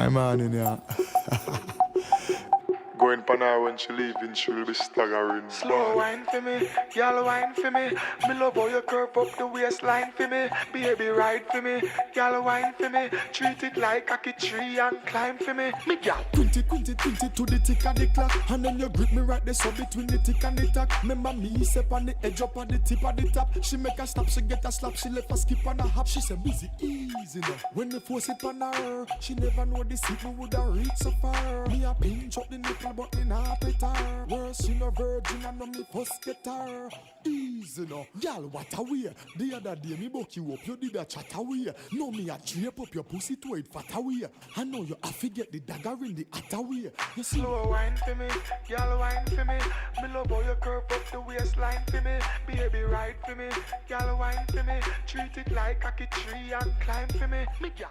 I'm on in here. Going pan her when she leaving, she'll be staggering. Slow wine for me, y'all wine for me. Me love how you curve up the waistline for me. Baby ride for me, y'all wine for me. Treat it like a key tree and climb for me. Me gal. 20 to the tick of the clock. And then you grip me right there, so between the tick and the tack. Remember me, step on the edge up on the tip of the top. She make a stop, she get a slap, she left a skip on a hop. She said, busy, easy now. When me force it on her, she never know the seat me woulda reach so far. Me a pinch up the nipple, but me not pet her. Worse, she no virgin, and no me first get her. Easy now. Y'all, what a way. The other day, me buck you up, you did a chat away. No, me a drape up your pussy to it fat away. I know you have to get the dagger in the hat away. You see? Slow wine for me, y'all wine for me. Me love how you curve up the waistline for me. Baby ride for me, y'all wine for me. Treat it like a key tree and climb for me. Me gal.